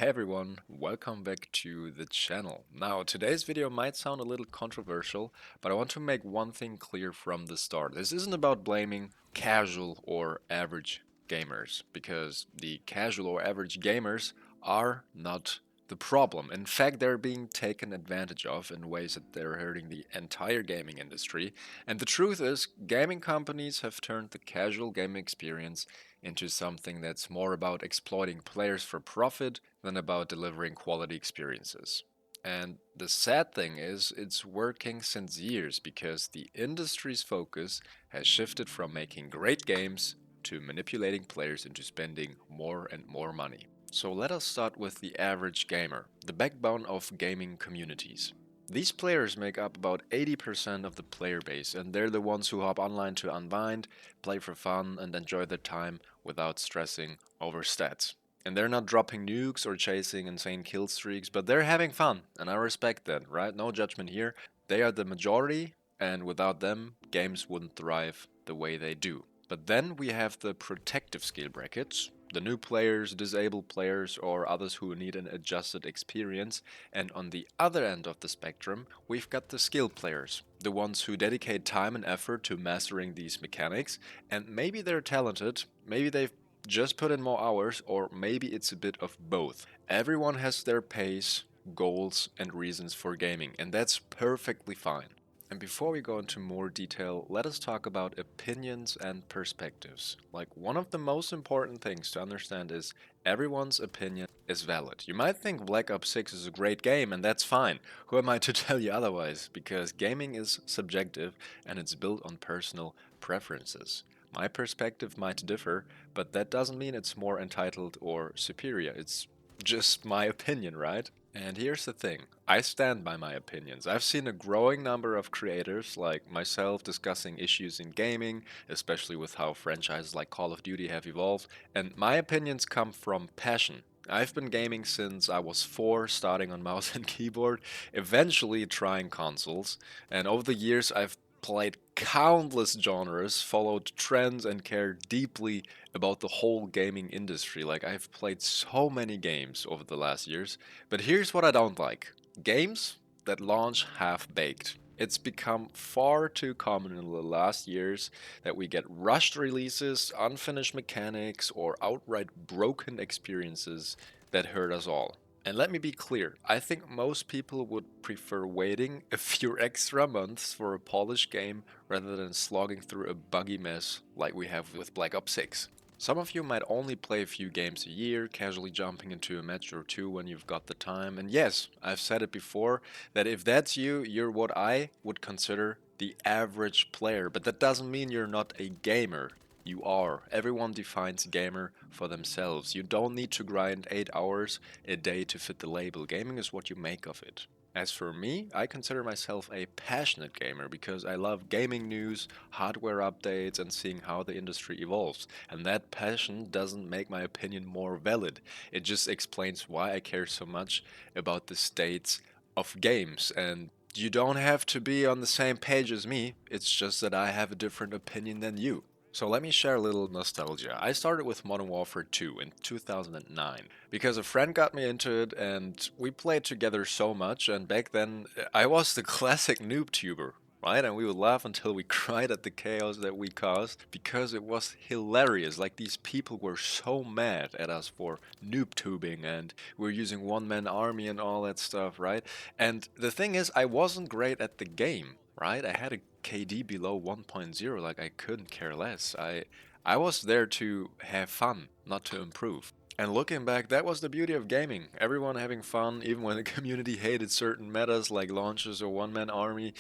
Hey everyone, welcome back to the channel. Now, today's video might sound a little controversial, but I want to make one thing clear from the start. This isn't about blaming casual or average gamers, because the casual or average gamers are not the problem. In fact, they're being taken advantage of in ways that they're hurting the entire gaming industry. And the truth is, gaming companies have turned the casual gaming experience into something that's more about exploiting players for profit than about delivering quality experiences. And the sad thing is, it's working since years because the industry's focus has shifted from making great games to manipulating players into spending more and more money. So let us start with the average gamer, the backbone of gaming communities. These players make up about 80% of the player base, and they're the ones who hop online to unwind, play for fun, and enjoy their time without stressing over stats. And they're not dropping nukes or chasing insane kill streaks, but they're having fun, and I respect that, right? No judgment here. They are the majority, and without them, games wouldn't thrive the way they do. But then we have the protective skill brackets, the new players, disabled players, or others who need an adjusted experience. And on the other end of the spectrum, we've got the skilled players, the ones who dedicate time and effort to mastering these mechanics. And maybe they're talented, maybe they've just put in more hours, or maybe it's a bit of both. Everyone has their pace, goals, and reasons for gaming, and that's perfectly fine. And before we go into more detail, let us talk about opinions and perspectives. Like, one of the most important things to understand is everyone's opinion is valid. You might think Black Ops 6 is a great game, and that's fine. Who am I to tell you otherwise? Because gaming is subjective and it's built on personal preferences. My perspective might differ, but that doesn't mean it's more entitled or superior. It's just my opinion, right? And here's the thing, I stand by my opinions. I've seen a growing number of creators like myself discussing issues in gaming, especially with how franchises like Call of Duty have evolved, and my opinions come from passion. I've been gaming since I was 4, starting on mouse and keyboard, eventually trying consoles, and over the years I've played countless genres, followed trends, and cared deeply about the whole gaming industry. Like, I've played so many games over the last years, but here's what I don't like: games that launch half baked. It's become far too common in the last years that we get rushed releases, unfinished mechanics, or outright broken experiences that hurt us all. And let me be clear, I think most people would prefer waiting a few extra months for a polished game rather than slogging through a buggy mess like we have with Black Ops 6. Some of you might only play a few games a year, casually jumping into a match or two when you've got the time. And yes, I've said it before that if that's you, you're what I would consider the average player. But that doesn't mean you're not a gamer. You are. Everyone defines gamer for themselves. You don't need to grind 8 hours a day to fit the label. Gaming is what you make of it. As for me, I consider myself a passionate gamer because I love gaming news, hardware updates, and seeing how the industry evolves. And that passion doesn't make my opinion more valid. It just explains why I care so much about the states of games. And you don't have to be on the same page as me, it's just that I have a different opinion than you. So let me share a little nostalgia. I started with Modern Warfare 2 in 2009 because a friend got me into it and we played together so much, and back then I was the classic NoobTuber, right? And we would laugh until we cried at the chaos that we caused because it was hilarious. Like, these people were so mad at us for NoobTubing, and we were using one-man army and all that stuff, right? And the thing is, I wasn't great at the game, right? I had a KD below 1.0, like, I couldn't care less. I was there to have fun, not to improve. And looking back, that was the beauty of gaming. Everyone having fun, even when the community hated certain metas like launches or one-man army.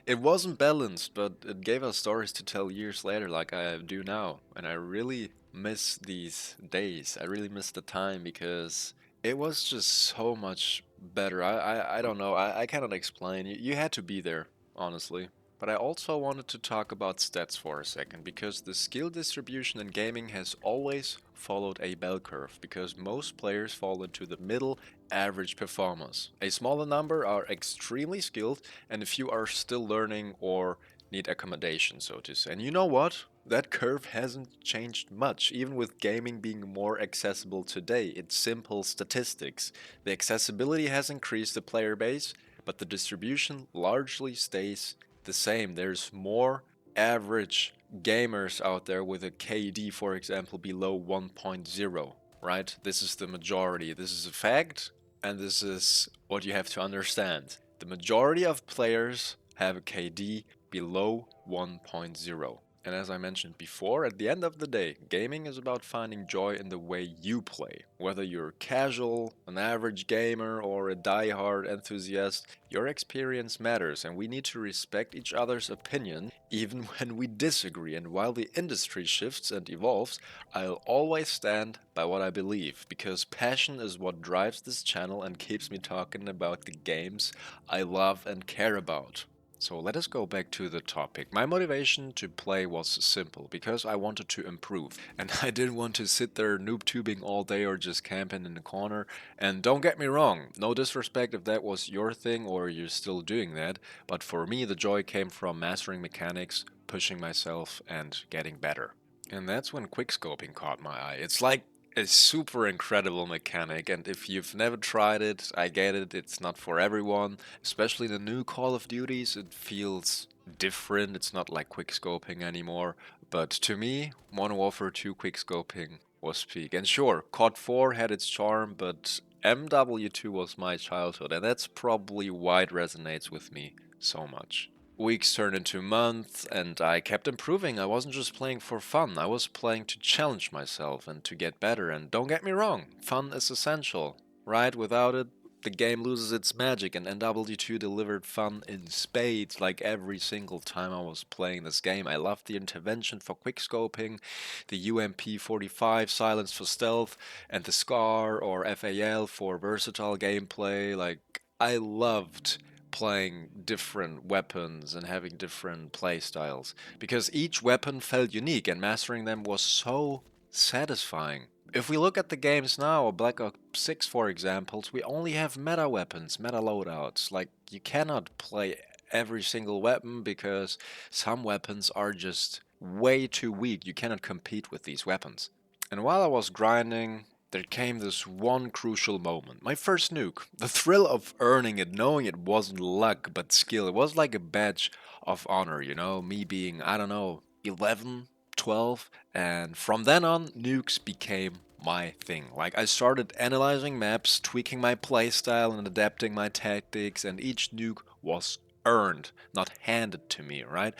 It wasn't balanced, but it gave us stories to tell years later like I do now. And I really miss these days. I really miss the time because it was just so much better. I don't know. I cannot explain. You had to be there, honestly. But I also wanted to talk about stats for a second, because the skill distribution in gaming has always followed a bell curve, because most players fall into the middle average performers. A smaller number are extremely skilled, and a few are still learning or need accommodation, so to say. And you know what? That curve hasn't changed much, even with gaming being more accessible today. It's simple statistics. The accessibility has increased the player base, but the distribution largely stays the same. There's more average gamers out there with a KD, for example, below 1.0, right? This is the majority. This is a fact, and this is what you have to understand. The majority of players have a KD below 1.0. And as I mentioned before, at the end of the day, gaming is about finding joy in the way you play. Whether you're casual, an average gamer, or a die-hard enthusiast, your experience matters, and we need to respect each other's opinion even when we disagree. And while the industry shifts and evolves, I'll always stand by what I believe, because passion is what drives this channel and keeps me talking about the games I love and care about. So let us go back to the topic. My motivation to play was simple, because I wanted to improve. And I didn't want to sit there noob-tubing all day or just camping in the corner. And don't get me wrong, no disrespect if that was your thing or you're still doing that. But for me, the joy came from mastering mechanics, pushing myself, and getting better. And that's when quickscoping caught my eye. It's like a super incredible mechanic, and if you've never tried it, I get it, it's not for everyone. Especially the new Call of Duties, it feels different, it's not like quickscoping anymore. But to me, Modern Warfare 2 quickscoping was peak. And sure, COD 4 had its charm, but MW2 was my childhood, and that's probably why it resonates with me so much. Weeks turned into months, and I kept improving. I wasn't just playing for fun, I was playing to challenge myself and to get better. And don't get me wrong, fun is essential, right? Without it, the game loses its magic, and NW2 delivered fun in spades like every single time I was playing this game. I loved the intervention for quickscoping, the UMP 45 silence for stealth, and the SCAR or FAL for versatile gameplay. Like, I loved playing different weapons and having different play styles, because each weapon felt unique and mastering them was so satisfying. If we look at the games now, Black Ops 6 for examples, we only have meta weapons, meta loadouts. Like, you cannot play every single weapon because some weapons are just way too weak. You cannot compete with these weapons. And while I was grinding, there came this one crucial moment. My first nuke. The thrill of earning it, knowing it wasn't luck but skill. It was like a badge of honor, you know? Me being, I don't know, 11, 12. And from then on, nukes became my thing. Like, I started analyzing maps, tweaking my playstyle, and adapting my tactics, and each nuke was earned, not handed to me, right?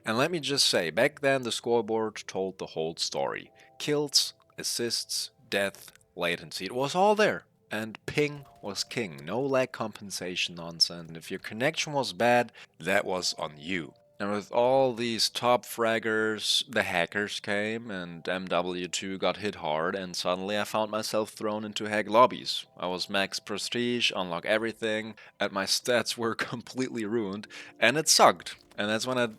And let me just say, back then the scoreboard told the whole story. Kills, assists, death, latency. It was all there. And ping was king. No lag compensation nonsense. And if your connection was bad, that was on you. And with all these top fraggers, the hackers came, and MW2 got hit hard, and suddenly I found myself thrown into hack lobbies. I was max prestige, unlock everything, and my stats were completely ruined, and it sucked. And that's when I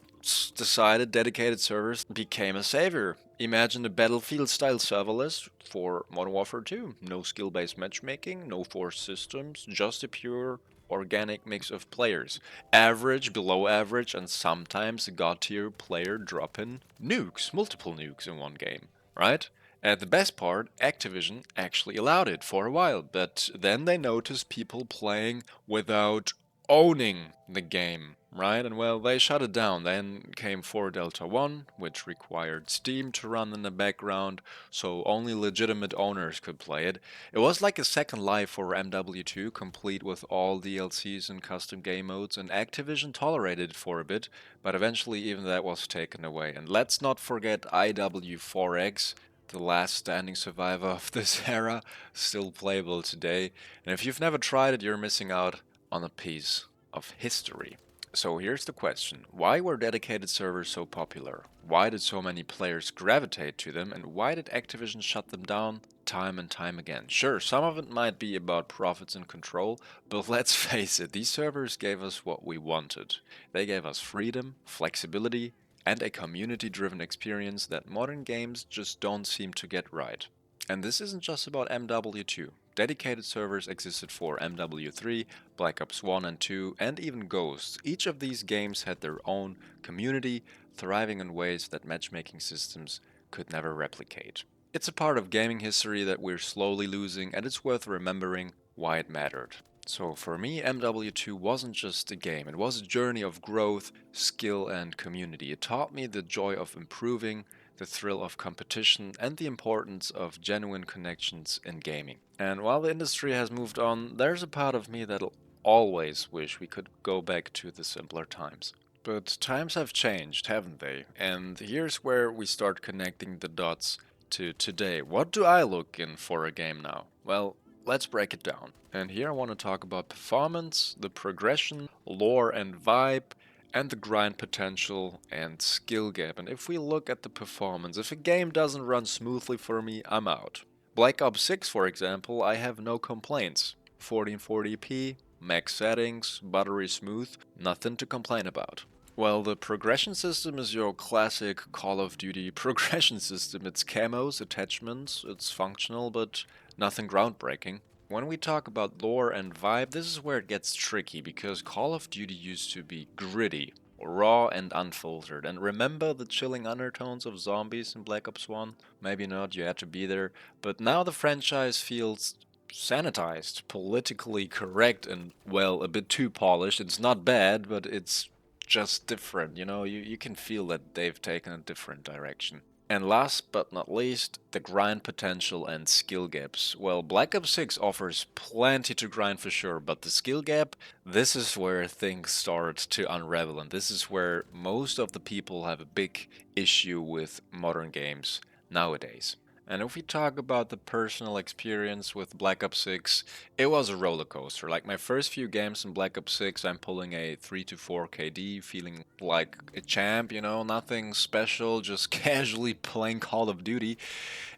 decided dedicated servers became a savior. Imagine a Battlefield-style serverless for Modern Warfare 2. No skill-based matchmaking, no forced systems, just a pure organic mix of players. Average, below average, and sometimes a god-tier player dropping nukes, multiple nukes in one game, right? And the best part, Activision actually allowed it for a while, but then they noticed people playing without owning the game, right? And well, they shut it down. Then came 4 Delta 1, which required Steam to run in the background, so only legitimate owners could play it. It was like a second life for MW2, complete with all DLCs and custom game modes, and Activision tolerated it for a bit, but eventually even that was taken away. And let's not forget IW4X, the last standing survivor of this era, still playable today. And if you've never tried it, you're missing out on a piece of history. So here's the question. Why were dedicated servers so popular? Why did so many players gravitate to them? And why did Activision shut them down time and time again? Sure, some of it might be about profits and control, but let's face it, these servers gave us what we wanted. They gave us freedom, flexibility, and a community-driven experience that modern games just don't seem to get right. And this isn't just about MW2. Dedicated servers existed for MW3, Black Ops 1 and 2, and even Ghosts. Each of these games had their own community, thriving in ways that matchmaking systems could never replicate. It's a part of gaming history that we're slowly losing, and it's worth remembering why it mattered. So for me, MW2 wasn't just a game, it was a journey of growth, skill, and community. It taught me the joy of improving, the thrill of competition, and the importance of genuine connections in gaming. And while the industry has moved on, there's a part of me that'll always wish we could go back to the simpler times. But times have changed, haven't they? And here's where we start connecting the dots to today. What do I look in for a game now? Well, let's break it down. And here I want to talk about performance, the progression, lore and vibe, and the grind potential and skill gap. And if we look at the performance, if a game doesn't run smoothly for me, I'm out. Black Ops 6, for example, I have no complaints. 1440p, max settings, buttery smooth, nothing to complain about. Well, the progression system is your classic Call of Duty progression system. It's camos, attachments, it's functional, but nothing groundbreaking. When we talk about lore and vibe, this is where it gets tricky because Call of Duty used to be gritty, raw and unfiltered. And remember the chilling undertones of zombies in Black Ops 1? Maybe not, you had to be there. But now the franchise feels sanitized, politically correct, and, well, a bit too polished. It's not bad, but it's just different. You can feel that they've taken a different direction. And last but not least, the grind potential and skill gaps. Well, Black Ops 6 offers plenty to grind for sure, but the skill gap, this is where things start to unravel, and this is where most of the people have a big issue with modern games nowadays. And if we talk about the personal experience with Black Ops 6, it was a roller coaster. Like my first few games in Black Ops 6, I'm pulling a 3 to 4 KD, feeling like a champ, nothing special, just casually playing Call of Duty.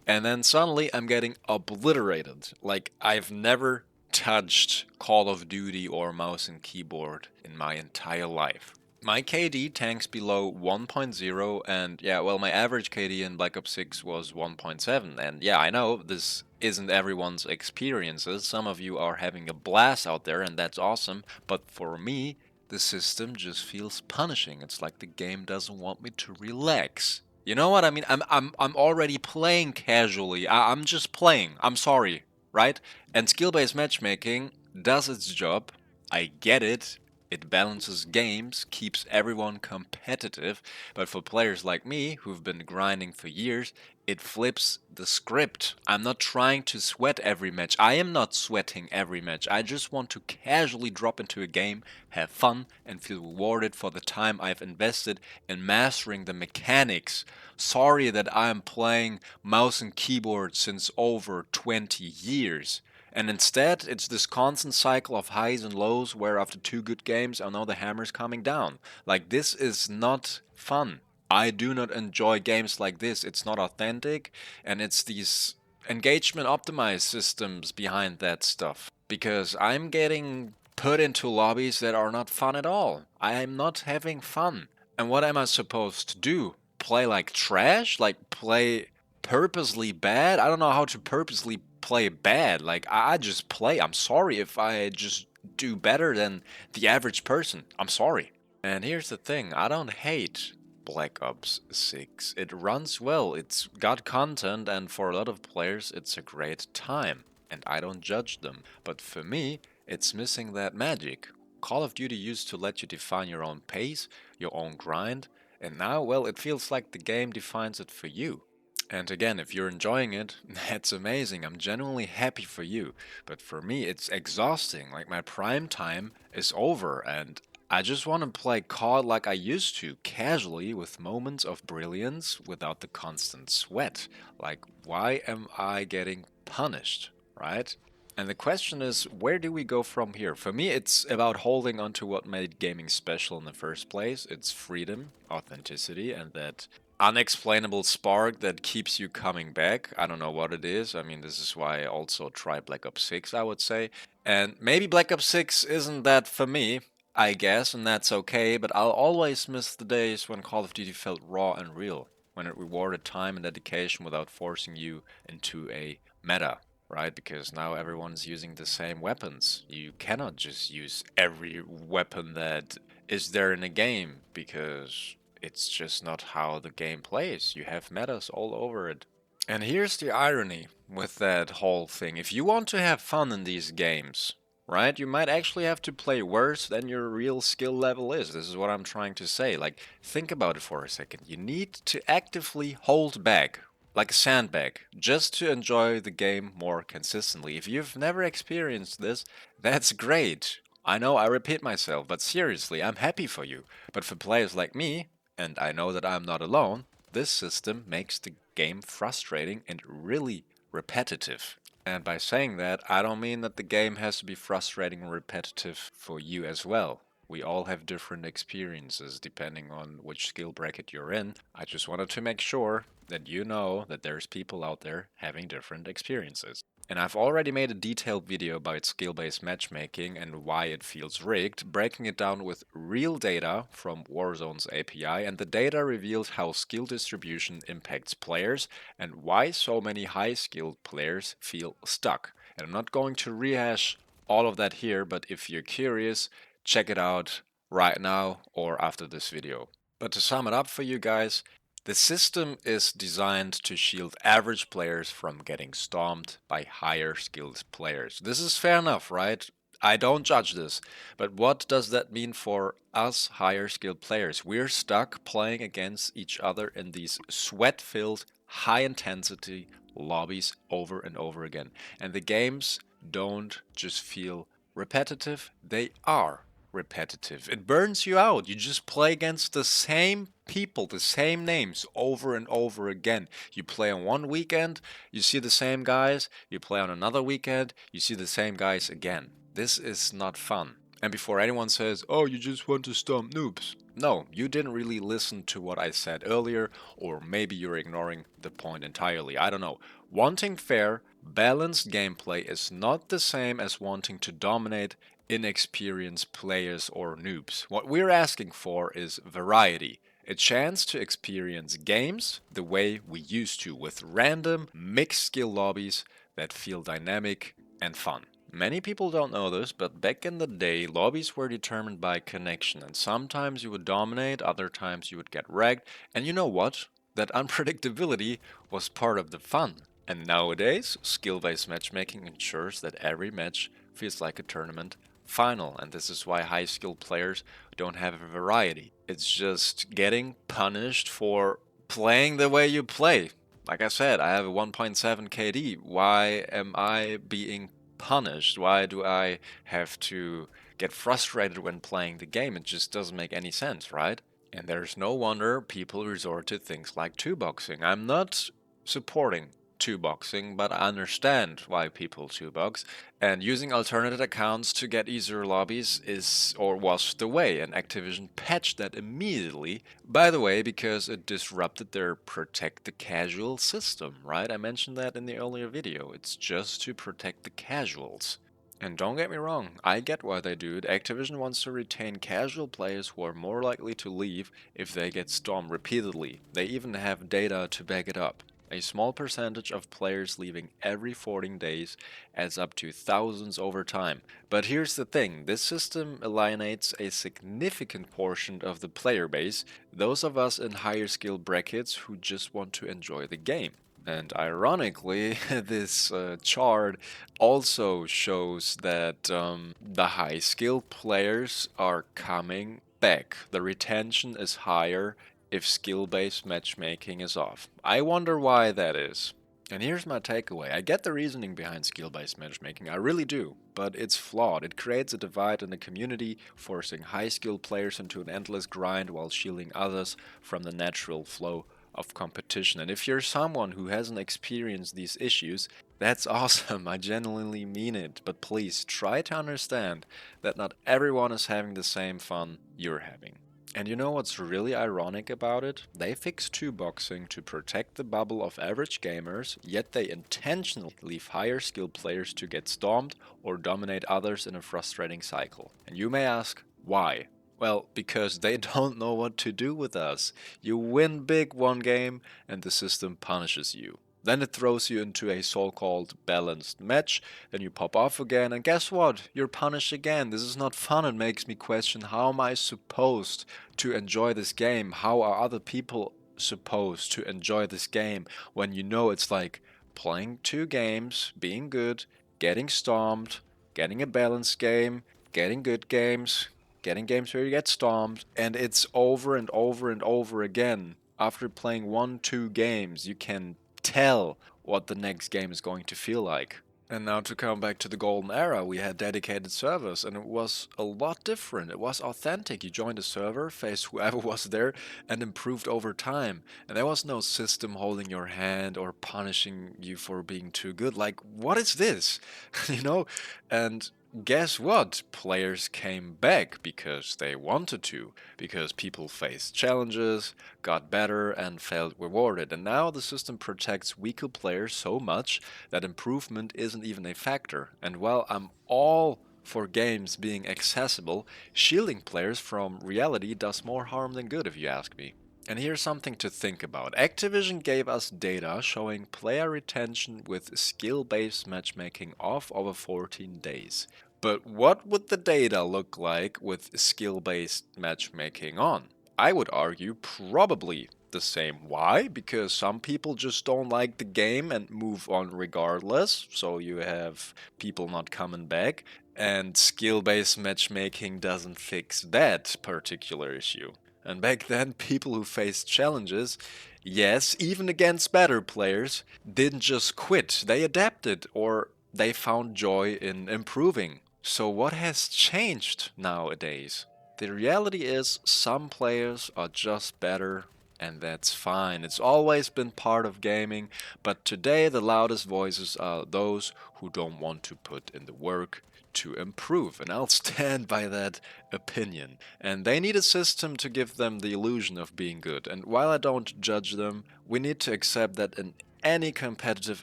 And then suddenly I'm getting obliterated. Like I've never touched Call of Duty or mouse and keyboard in my entire life. My KD tanks below 1.0, and yeah, well, my average KD in Black Ops 6 was 1.7. And yeah, I know this isn't everyone's experiences. Some of you are having a blast out there, and that's awesome. But for me, the system just feels punishing. It's like the game doesn't want me to relax. You know what I mean? I'm already playing casually. I'm just playing. I'm sorry, right? And skill-based matchmaking does its job. I get it. It balances games, keeps everyone competitive, but for players like me, who've been grinding for years, it flips the script. I'm not trying to sweat every match. I am not sweating every match. I just want to casually drop into a game, have fun, and feel rewarded for the time I've invested in mastering the mechanics. Sorry that I'm playing mouse and keyboard since over 20 years. And instead, it's this constant cycle of highs and lows where after two good games, I know the hammer's coming down. Like, this is not fun. I do not enjoy games like this. It's not authentic, and it's these engagement optimized systems behind that stuff. Because I'm getting put into lobbies that are not fun at all. I am not having fun. And what am I supposed to do? Play like trash? Like, play purposely bad? I don't know how to purposely play bad. Like, I just play. I'm sorry if I just do better than the average person. I'm sorry. And here's the thing, I don't hate Black Ops 6. It runs well, it's got content, and for a lot of players, it's a great time. And I don't judge them. But for me, it's missing that magic. Call of Duty used to let you define your own pace, your own grind, and now, well, it feels like the game defines it for you. And again, if you're enjoying it, that's amazing. I'm genuinely happy for you. But for me, it's exhausting. Like my prime time is over, and I just want to play COD like I used to, casually, with moments of brilliance without the constant sweat. Like, why am I getting punished, right? And the question is, where do we go from here? For me, it's about holding on to what made gaming special in the first place. It's freedom, authenticity, and that unexplainable spark that keeps you coming back. I don't know what it is. I mean, this is why I also try Black Ops 6, I would say. And maybe Black Ops 6 isn't that for me, I guess, and that's okay, but I'll always miss the days when Call of Duty felt raw and real, when it rewarded time and dedication without forcing you into a meta. right? Because now everyone's using the same weapons. You cannot just use every weapon that is there in a game because it's just not how the game plays. You have metas all over it. And here's the irony with that whole thing. If you want to have fun in these games, right, you might actually have to play worse than your real skill level is. This is what I'm trying to say. Like, think about it for a second. You need to actively hold back, like a sandbag, just to enjoy the game more consistently. If you've never experienced this, that's great. I know I repeat myself, but seriously, I'm happy for you. But for players like me, and I know that I'm not alone, this system makes the game frustrating and really repetitive. And by saying that, I don't mean that the game has to be frustrating and repetitive for you as well. We all have different experiences depending on which skill bracket you're in. I just wanted to make sure that you know that there's people out there having different experiences. And I've already made a detailed video about skill-based matchmaking and why it feels rigged, breaking it down with real data from Warzone's API, and the data reveals how skill distribution impacts players and why so many high-skilled players feel stuck. And I'm not going to rehash all of that here, but if you're curious, check it out right now or after this video. But to sum it up for you guys, the system is designed to shield average players from getting stomped by higher skilled players. This is fair enough, right? I don't judge this. But what does that mean for us higher skilled players? We're stuck playing against each other in these sweat filled, high intensity lobbies over and over again. And the games don't just feel repetitive, they are repetitive. It burns you out. You just play against the same people, the same names over and over again. You play on one weekend, you see the same guys. You play on another weekend, you see the same guys again. This is not fun. And before anyone says, oh, you just want to stomp noobs. No, you didn't really listen to what I said earlier, or maybe you're ignoring the point entirely. I don't know. Wanting fair, balanced gameplay is not the same as wanting to dominate inexperienced players or noobs. What we're asking for is variety. A chance to experience games the way we used to, with random, mixed skill lobbies that feel dynamic and fun. Many people don't know this, but back in the day, lobbies were determined by connection, and sometimes you would dominate, other times you would get wrecked, and you know what? That unpredictability was part of the fun. And nowadays, skill-based matchmaking ensures that every match feels like a tournament final, and this is why high-skilled players don't have a variety. It's just getting punished for playing the way you play. Like I said, I have a 1.7 KD. Why am I being punished? Why do I have to get frustrated when playing the game? It just doesn't make any sense, right? And there's no wonder people resort to things like two-boxing. I'm not supporting two-boxing, but I understand why people two-box. And using alternate accounts to get easier lobbies is or was the way, and Activision patched that immediately. By the way, because it disrupted their protect the casual system, right? I mentioned that in the earlier video. It's just to protect the casuals. And don't get me wrong, I get why they do it. Activision wants to retain casual players who are more likely to leave if they get stormed repeatedly. They even have data to back it up. A small percentage of players leaving every 14 days adds up to thousands over time. But here's the thing, this system alienates a significant portion of the player base, those of us in higher skill brackets who just want to enjoy the game. And ironically, this chart also shows that the high skilled players are coming back. The retention is higher if skill-based matchmaking is off. I wonder why that is. And here's my takeaway. I get the reasoning behind skill-based matchmaking, I really do, but it's flawed. It creates a divide in the community, forcing high-skilled players into an endless grind while shielding others from the natural flow of competition. And if you're someone who hasn't experienced these issues, that's awesome. I genuinely mean it. But please try to understand that not everyone is having the same fun you're having. And you know what's really ironic about it? They fixed two-boxing to protect the bubble of average gamers, yet they intentionally leave higher skilled players to get stomped or dominate others in a frustrating cycle. And you may ask, why? Well, because they don't know what to do with us. You win big one game and the system punishes you. Then it throws you into a so-called balanced match, then you pop off again, and guess what? You're punished again. This is not fun. It makes me question, how am I supposed to enjoy this game? How are other people supposed to enjoy this game when you know it's like playing two games, being good, getting stomped, getting a balanced game, getting good games, getting games where you get stomped, and it's over and over and over again. After playing 1, 2 games, you can tell what the next game is going to feel like. And now to come back to the golden era, we had dedicated servers and it was a lot different. It was authentic. You joined a server, faced whoever was there, and improved over time. And there was no system holding your hand or punishing you for being too good. Like, what is this? you know? And guess what? Players came back because they wanted to, because people faced challenges, got better, and felt rewarded. And now the system protects weaker players so much that improvement isn't even a factor. And while I'm all for games being accessible, shielding players from reality does more harm than good, if you ask me. And here's something to think about. Activision gave us data showing player retention with skill-based matchmaking off over 14 days. But what would the data look like with skill-based matchmaking on? I would argue probably the same. Why? Because some people just don't like the game and move on regardless, so you have people not coming back, and skill-based matchmaking doesn't fix that particular issue. And back then, people who faced challenges, yes, even against better players, didn't just quit. They adapted or they found joy in improving. So, what has changed nowadays? The reality is, some players are just better, and that's fine. It's always been part of gaming, but today the loudest voices are those who don't want to put in the work to improve, and I'll stand by that opinion. And they need a system to give them the illusion of being good. And while I don't judge them, we need to accept that in any competitive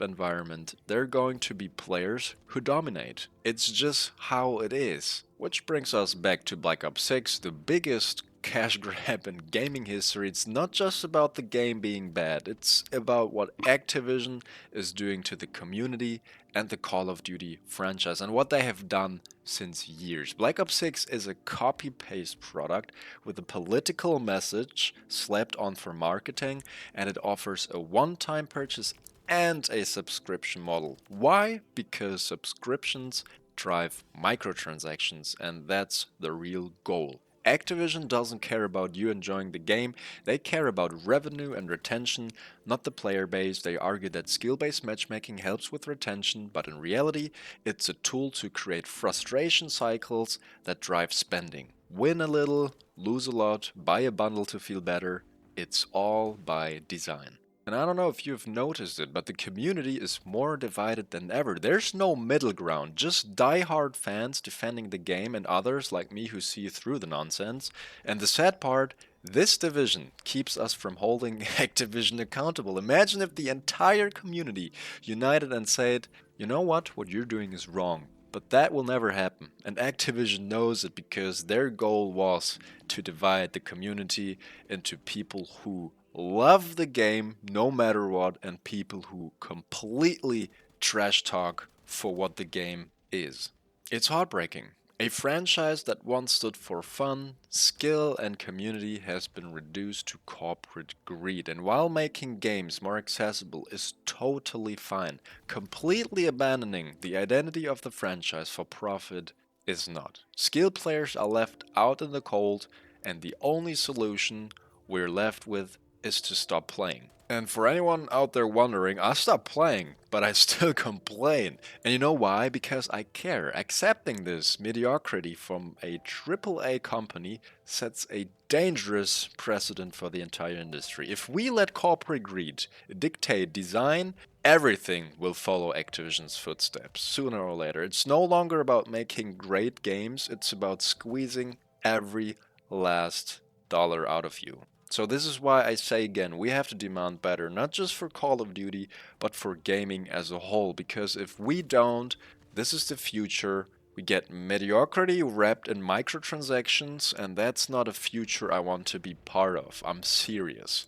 environment, there are going to be players who dominate. It's just how it is. Which brings us back to Black Ops 6, the biggest cash grab in gaming history. It's not just about the game being bad, it's about what Activision is doing to the community and the Call of Duty franchise and what they have done since years. Black Ops 6 is a copy-paste product with a political message slapped on for marketing, and it offers a one-time purchase and a subscription model. Why? Because subscriptions drive microtransactions, and that's the real goal. Activision doesn't care about you enjoying the game, they care about revenue and retention, not the player base. They argue that skill-based matchmaking helps with retention, but in reality, it's a tool to create frustration cycles that drive spending. Win a little, lose a lot, buy a bundle to feel better. It's all by design. And I don't know if you've noticed it, but the community is more divided than ever. There's no middle ground, just die-hard fans defending the game and others like me who see through the nonsense. And the sad part, this division keeps us from holding Activision accountable. Imagine if the entire community united and said, you know what you're doing is wrong. But that will never happen, and Activision knows it because their goal was to divide the community into people who love the game no matter what and people who completely trash talk for what the game is. It's heartbreaking. A franchise that once stood for fun, skill, and community has been reduced to corporate greed. And while making games more accessible is totally fine, completely abandoning the identity of the franchise for profit is not. Skilled players are left out in the cold, and the only solution we're left with is to stop playing. And for anyone out there wondering, I stopped playing, but I still complain. And you know why? Because I care. Accepting this mediocrity from a AAA company sets a dangerous precedent for the entire industry. If we let corporate greed dictate design, everything will follow Activision's footsteps sooner or later. It's no longer about making great games, it's about squeezing every last dollar out of you. So this is why I say again, we have to demand better, not just for Call of Duty, but for gaming as a whole, because if we don't, this is the future. We get mediocrity wrapped in microtransactions, and that's not a future I want to be part of. I'm serious.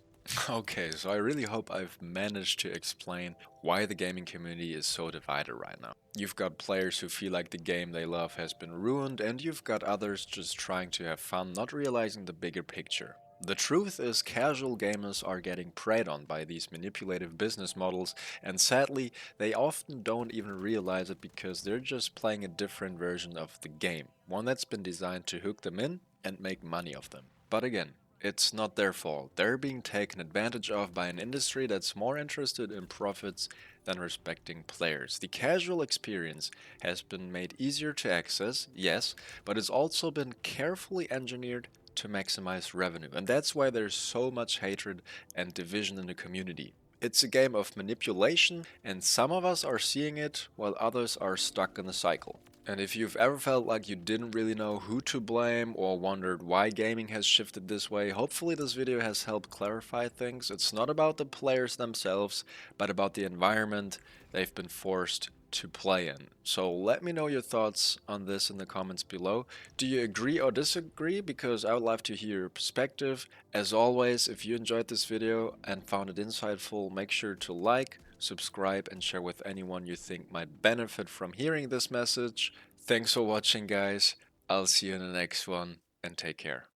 Okay, so I really hope I've managed to explain why the gaming community is so divided right now. You've got players who feel like the game they love has been ruined, and you've got others just trying to have fun, not realizing the bigger picture. The truth is, casual gamers are getting preyed on by these manipulative business models, and sadly, they often don't even realize it because they're just playing a different version of the game, one that's been designed to hook them in and make money of them. But again, it's not their fault. They're being taken advantage of by an industry that's more interested in profits than respecting players. The casual experience has been made easier to access, yes, but it's also been carefully engineered to maximize revenue. And that's why there's so much hatred and division in the community. It's a game of manipulation, and some of us are seeing it while others are stuck in the cycle. And if you've ever felt like you didn't really know who to blame or wondered why gaming has shifted this way, hopefully this video has helped clarify things. It's not about the players themselves, but about the environment they've been forced to play in. So let me know your thoughts on this in the comments below. Do you agree or disagree? Because I would love to hear your perspective. As always, if you enjoyed this video and found it insightful, make sure to like, subscribe, and share with anyone you think might benefit from hearing this message. Thanks for watching, guys. I'll see you in the next one, and take care.